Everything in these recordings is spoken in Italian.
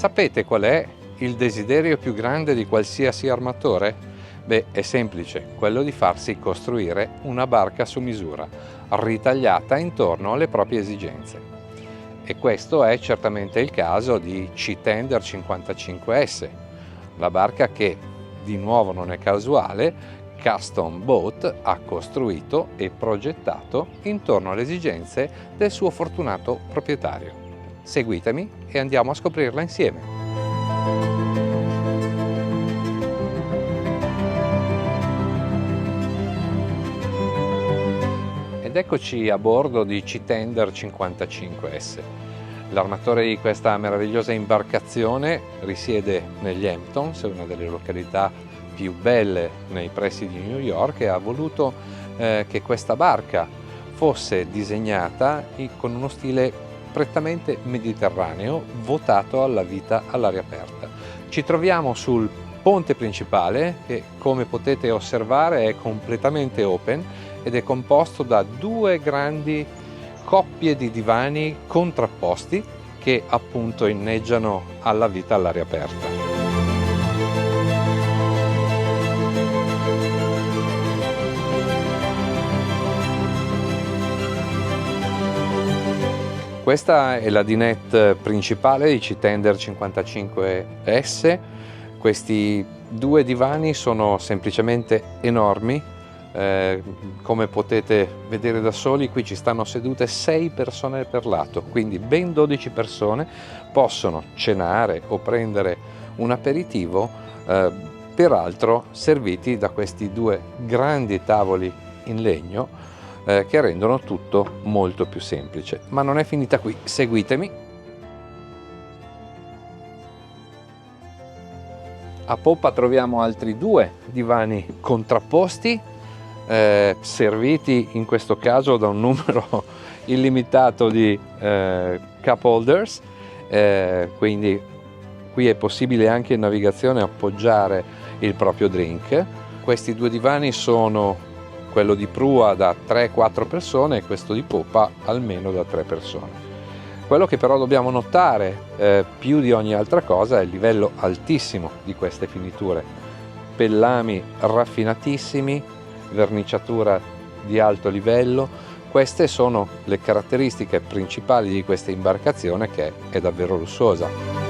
Sapete qual è il desiderio più grande di qualsiasi armatore? Beh, è semplice, quello di farsi costruire una barca su misura, ritagliata intorno alle proprie esigenze. E questo è certamente il caso di C-Tender 55S, la barca che, di nuovo non è casuale, Custom Boat ha costruito e progettato intorno alle esigenze del suo fortunato proprietario. Seguitemi e andiamo a scoprirla insieme. Ed eccoci a bordo di C-Tender 55S. L'armatore di questa meravigliosa imbarcazione risiede negli Hamptons, una delle località più belle nei pressi di New York, e ha voluto che questa barca fosse disegnata con uno stile prettamente mediterraneo, votato alla vita all'aria aperta. Ci troviamo sul ponte principale che, come potete osservare, è completamente open ed è composto da due grandi coppie di divani contrapposti che appunto inneggiano alla vita all'aria aperta. Questa è la dinette principale di C-Tender 55S. Questi due divani sono semplicemente enormi. Come potete vedere da soli, qui ci stanno sedute 6 persone per lato, quindi ben 12 persone possono cenare o prendere un aperitivo, peraltro serviti da questi due grandi tavoli in legno che rendono tutto molto più semplice. Ma non è finita qui, seguitemi. A poppa troviamo altri due divani contrapposti, serviti in questo caso da un numero illimitato di cup holders, quindi qui è possibile anche in navigazione appoggiare il proprio drink. Questi due divani sono quello di prua da 3-4 persone e questo di poppa almeno da 3 persone. Quello che però dobbiamo notare più di ogni altra cosa è il livello altissimo di queste finiture, pellami raffinatissimi, verniciatura di alto livello. Queste sono le caratteristiche principali di questa imbarcazione, che è davvero lussuosa.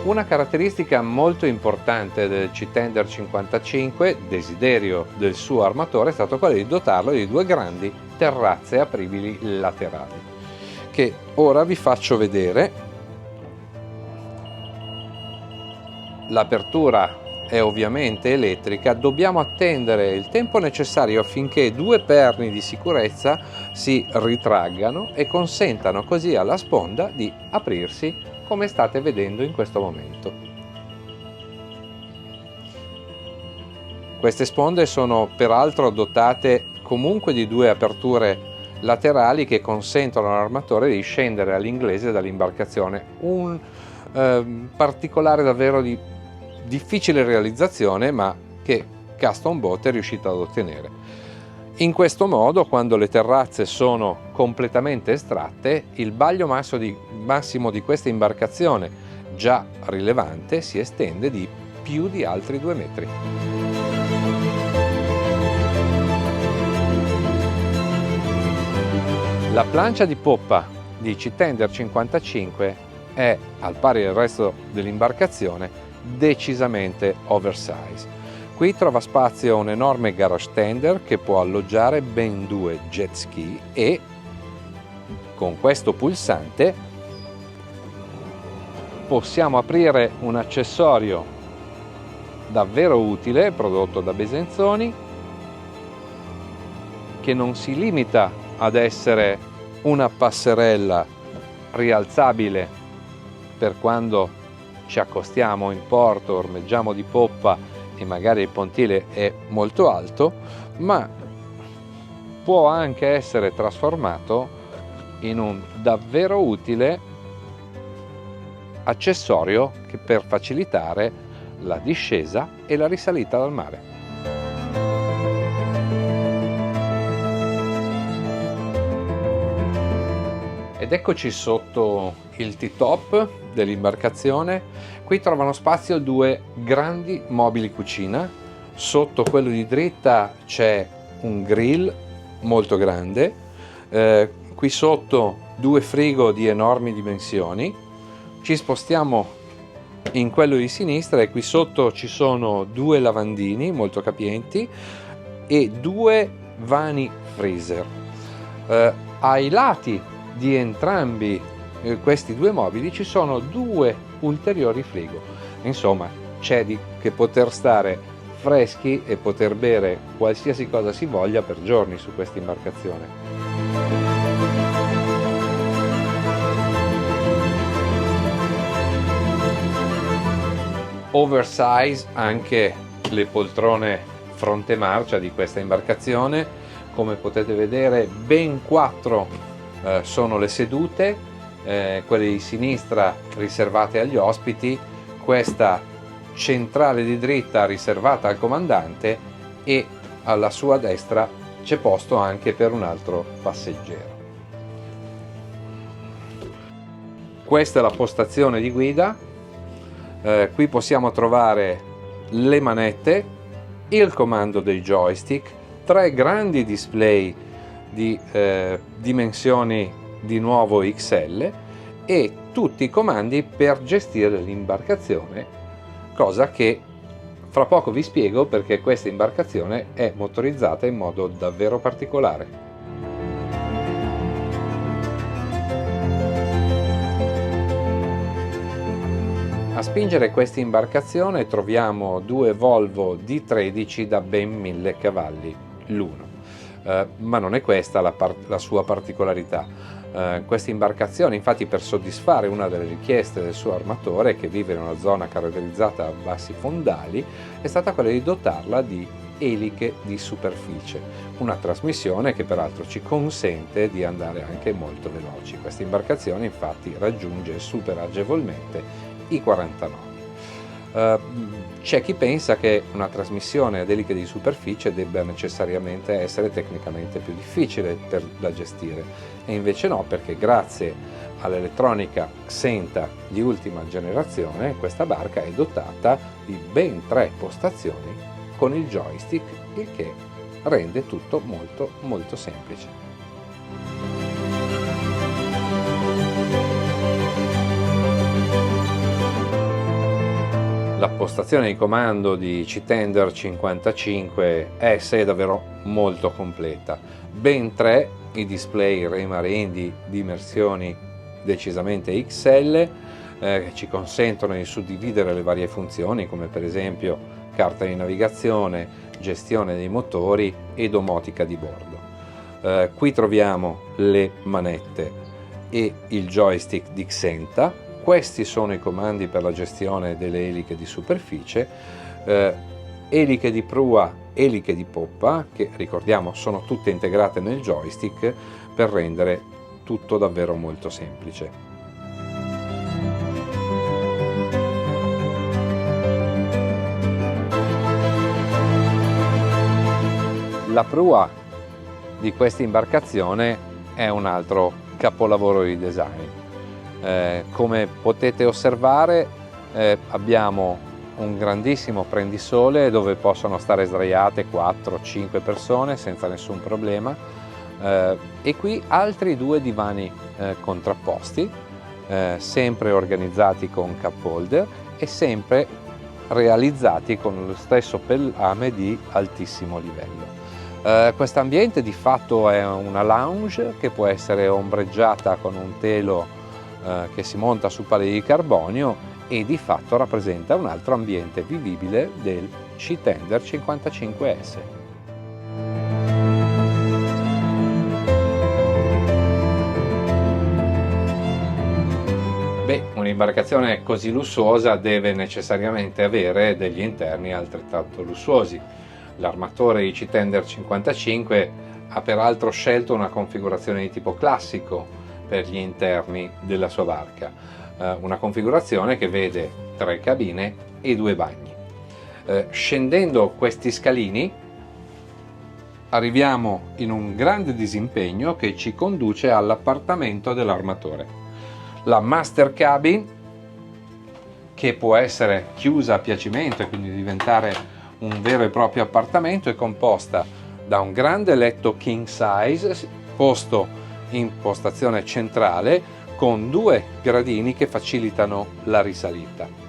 Una caratteristica molto importante del C-Tender 55, desiderio del suo armatore, è stato quello di dotarlo di due grandi terrazze apribili laterali, che ora vi faccio vedere. L'apertura è ovviamente elettrica, dobbiamo attendere il tempo necessario affinché due perni di sicurezza si ritraggano e consentano così alla sponda di aprirsi, come state vedendo in questo momento. Queste sponde sono peraltro dotate comunque di due aperture laterali che consentono all'armatore di scendere all'inglese dall'imbarcazione, un particolare davvero di difficile realizzazione, ma che Custom Boat è riuscito ad ottenere. In questo modo, quando le terrazze sono completamente estratte, il baglio massimo di questa imbarcazione, già rilevante, si estende di più di altri 2 metri. La plancia di poppa di C-Tender 55 è, al pari del resto dell'imbarcazione, decisamente oversize. Qui trova spazio un enorme garage tender che può alloggiare ben 2 jet ski e, con questo pulsante, possiamo aprire un accessorio davvero utile prodotto da Besenzoni, che non si limita ad essere una passerella rialzabile per quando ci accostiamo in porto, ormeggiamo di poppa e magari il pontile è molto alto, ma può anche essere trasformato in un davvero utile accessorio per facilitare la discesa e la risalita dal mare. Ed eccoci sotto il T-top dell'imbarcazione. Qui trovano spazio due grandi mobili cucina. Sotto quello di dritta c'è un grill molto grande, qui sotto due frigo di enormi dimensioni. Ci spostiamo in quello di sinistra e qui sotto ci sono due lavandini molto capienti e due vani freezer. Ai lati di entrambi questi due mobili ci sono due ulteriori frigo. Insomma, c'è di che poter stare freschi e poter bere qualsiasi cosa si voglia per giorni su questa imbarcazione. Oversize anche le poltrone fronte marcia di questa imbarcazione. Come potete vedere, ben 4 sono le sedute, quelle di sinistra riservate agli ospiti, questa centrale di dritta riservata al comandante e alla sua destra c'è posto anche per un altro passeggero. Questa è la postazione di guida. Qui possiamo trovare le manette, il comando dei joystick, 3 grandi display di dimensioni di nuovo XL e tutti i comandi per gestire l'imbarcazione, cosa che fra poco vi spiego perché questa imbarcazione è motorizzata in modo davvero particolare. A spingere questa imbarcazione troviamo due Volvo D13 da ben 1000 cavalli l'uno. Ma non è questa la sua particolarità. Questa imbarcazione, infatti, per soddisfare una delle richieste del suo armatore, che vive in una zona caratterizzata da bassi fondali, è stata quella di dotarla di eliche di superficie, una trasmissione che peraltro ci consente di andare anche molto veloci. Questa imbarcazione infatti raggiunge e supera agevolmente i 40 nodi. C'è chi pensa che una trasmissione ad eliche di superficie debba necessariamente essere tecnicamente più difficile da gestire, e invece no, perché grazie all'elettronica Xenta di ultima generazione questa barca è dotata di ben 3 postazioni con il joystick, il che rende tutto molto semplice. La postazione di comando di Citender 55S è davvero molto completa. Ben 3 i display Raymarine di dimensioni decisamente XL che ci consentono di suddividere le varie funzioni, come per esempio carta di navigazione, gestione dei motori e domotica di bordo. Qui troviamo le manette e il joystick di Xenta. Questi sono i comandi per la gestione delle eliche di superficie, eliche di prua, eliche di poppa, che ricordiamo sono tutte integrate nel joystick per rendere tutto davvero molto semplice. La prua di questa imbarcazione è un altro capolavoro di design. Come potete osservare abbiamo un grandissimo prendisole dove possono stare sdraiate 4-5 persone senza nessun problema, e qui altri 2 divani contrapposti, sempre organizzati con cup holder e sempre realizzati con lo stesso pellame di altissimo livello. Questo ambiente di fatto è una lounge che può essere ombreggiata con un telo che si monta su pali di carbonio e di fatto rappresenta un altro ambiente vivibile del Citender 55S. Un'imbarcazione così lussuosa deve necessariamente avere degli interni altrettanto lussuosi. L'armatore di Citender 55 ha peraltro scelto una configurazione di tipo classico per gli interni della sua barca, una configurazione che vede 3 cabine e 2 bagni. Scendendo questi scalini arriviamo in un grande disimpegno che ci conduce all'appartamento dell'armatore. La master cabin, che può essere chiusa a piacimento e quindi diventare un vero e proprio appartamento, è composta da un grande letto king size posto in postazione centrale con 2 gradini che facilitano la risalita.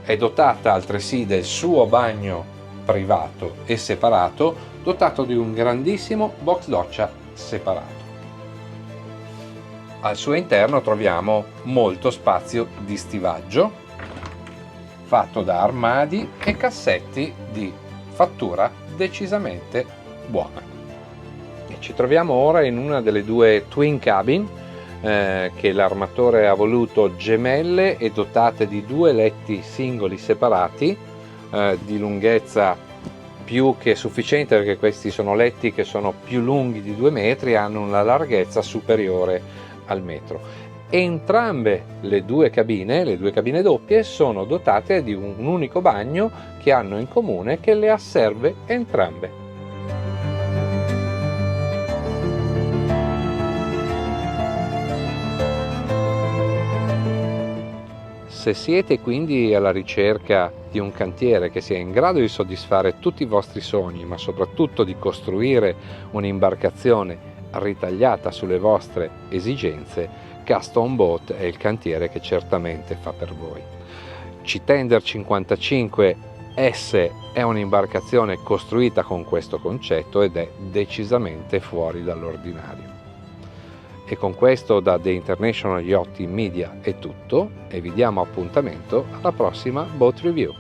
È dotata altresì del suo bagno privato e separato, dotato di un grandissimo box doccia separato. Al suo interno troviamo molto spazio di stivaggio, fatto da armadi e cassetti di fattura decisamente buona. E ci troviamo ora in una delle 2 twin cabin che l'armatore ha voluto gemelle e dotate di 2 letti singoli separati di lunghezza più che sufficiente, perché questi sono letti che sono più lunghi di 2 metri e hanno una larghezza superiore al metro. Entrambe le due cabine doppie, sono dotate di un unico bagno che hanno in comune che le asserve entrambe. Se siete quindi alla ricerca di un cantiere che sia in grado di soddisfare tutti i vostri sogni, ma soprattutto di costruire un'imbarcazione ritagliata sulle vostre esigenze, Custom Boat è il cantiere che certamente fa per voi. C-Tender 55S è un'imbarcazione costruita con questo concetto ed è decisamente fuori dall'ordinario. E con questo da The International Yachting Media è tutto e vi diamo appuntamento alla prossima Boat Review.